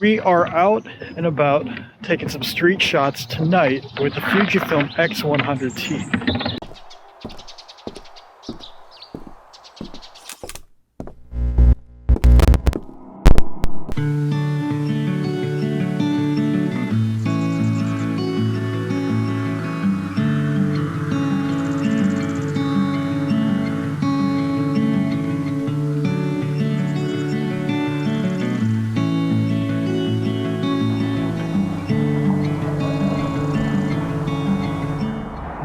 We are out and about taking some street shots tonight with the Fujifilm X100T.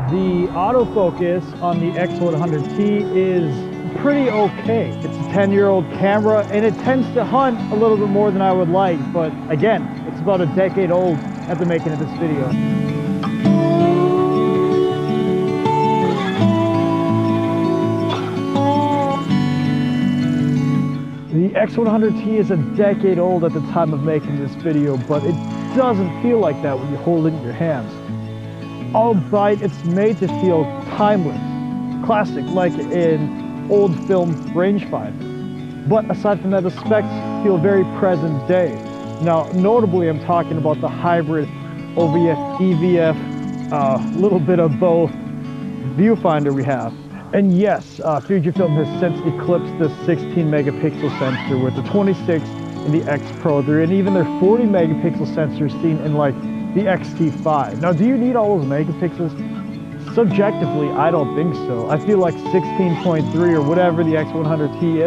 The autofocus on the X100T is pretty okay. It's a 10-year-old camera and it tends to hunt a little bit more than I would like, but again, it's about a decade old at the making of this video. The X100T is a decade old at the time of making this video, but it doesn't feel like that when you hold it in your hands. Albeit it's made to feel timeless, classic, like an old film rangefinder. But aside from that, the specs feel very present day. Now, notably, I'm talking about the hybrid OVF, EVF, little bit of both viewfinder we have. And yes, Fujifilm has since eclipsed the 16 megapixel sensor with the 26 in the X Pro 3, and even their 40 megapixel sensor seen in like the X-T5. Now, do you need all those megapixels? Subjectively, I don't think so. I feel like 16.3 or whatever the X100T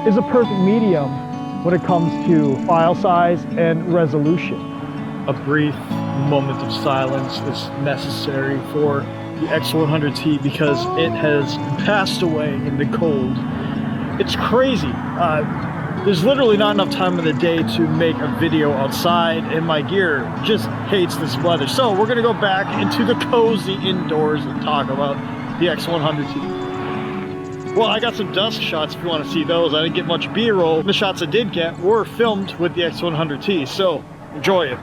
is a perfect medium when it comes to file size and resolution. A brief moment of silence is necessary for the X100T because it has passed away in the cold. It's crazy. There's literally not enough time in the day to make a video outside, and my gear just hates this weather. So we're gonna go back into the cozy indoors and talk about the X100T. Well, I got some dusk shots if you want to see those. I didn't get much B-roll. The shots I did get were filmed with the X100T, so enjoy it.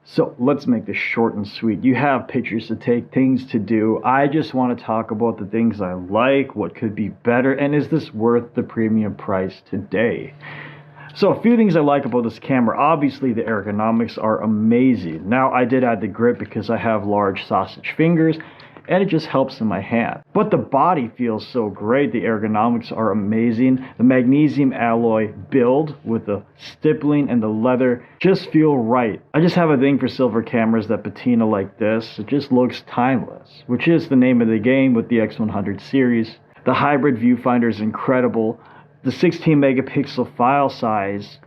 So let's make this short and sweet. You have pictures to take, things to do. I just want to talk about the things I like, what could be better, and is this worth the premium price today? So a few things I like about this camera. Obviously the ergonomics are amazing. Now I did add the grip because I have large sausage fingers and it just helps in my hand. But the body feels so great. The ergonomics are amazing. The magnesium alloy build with the stippling and the leather just feel right. I just have a thing for silver cameras that patina like this. It just looks timeless, which is the name of the game with the X100 series. The hybrid viewfinder is incredible. The 16 megapixel file size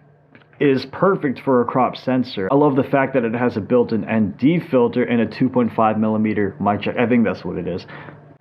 is perfect for a crop sensor. I love the fact that it has a built-in ND filter and a 2.5 millimeter mic jack. I think that's what it is.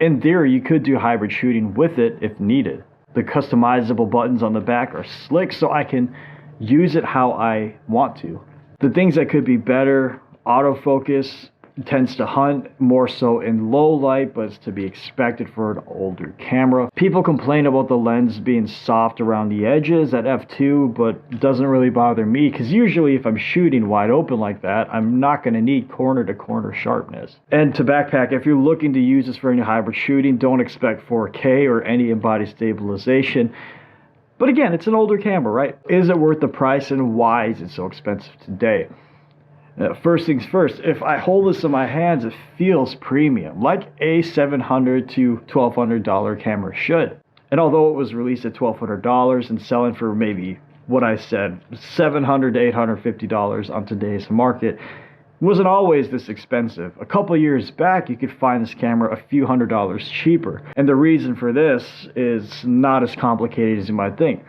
In theory, you could do hybrid shooting with it if needed. The customizable buttons on the back are slick, so I can use it how I want to. The things that could be better: autofocus tends to hunt more so in low light, but it's to be expected for an older camera. People complain about the lens being soft around the edges at f2, but it doesn't really bother me because usually if I'm shooting wide open like that, I'm not going to need corner to corner sharpness. And to backpack, if you're looking to use this for any hybrid shooting, don't expect 4K or any in-body stabilization. But again, it's an older camera, right? Is it worth the price, and why is it so expensive today? First things first, if I hold this in my hands, it feels premium, like a $700 to $1,200 camera should. And although it was released at $1,200 and selling for maybe what I said, $700 to $850 on today's market, it wasn't always this expensive. A couple years back, you could find this camera a few $100s cheaper. And the reason for this is not as complicated as you might think.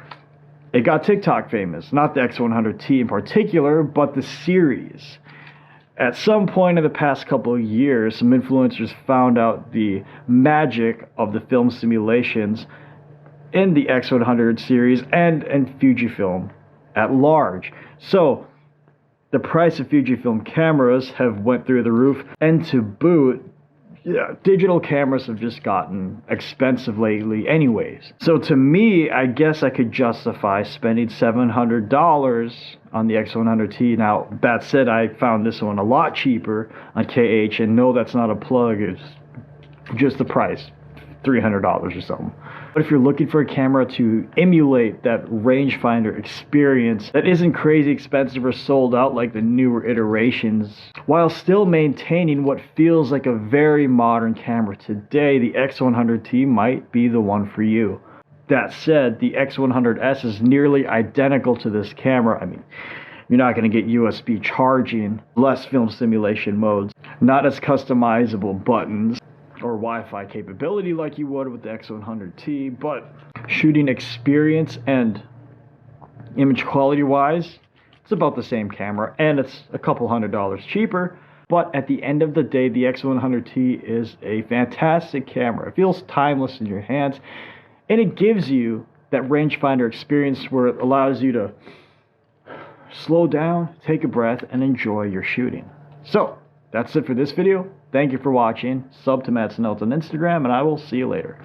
It got TikTok famous, not the X100T in particular, but the series. At some point in the past couple of years, some influencers found out the magic of the film simulations in the X100 series and Fujifilm at large. So the price of Fujifilm cameras have went through the roof, and to boot, digital cameras have just gotten expensive lately anyways. So to me, I guess I could justify spending $700 on the X100T. Now, that said, I found this one a lot cheaper on KH, and no, that's not a plug, it's just the price, $300 or something. But if you're looking for a camera to emulate that rangefinder experience that isn't crazy expensive or sold out like the newer iterations, while still maintaining what feels like a very modern camera today, the X100T might be the one for you. That said, the X100S is nearly identical to this camera. I mean, you're not going to get USB charging, less film simulation modes, not as customizable buttons, or Wi-Fi capability like you would with the X100T, but shooting experience and image quality wise, it's about the same camera, and it's a couple $100s cheaper. But at the end of the day, the X100T is a fantastic camera. It feels timeless in your hands, and it gives you that rangefinder experience where it allows you to slow down, take a breath, and enjoy your shooting. So that's it for this video. Thank you for watching. Sub to Matt's Notes on Instagram, and I will see you later.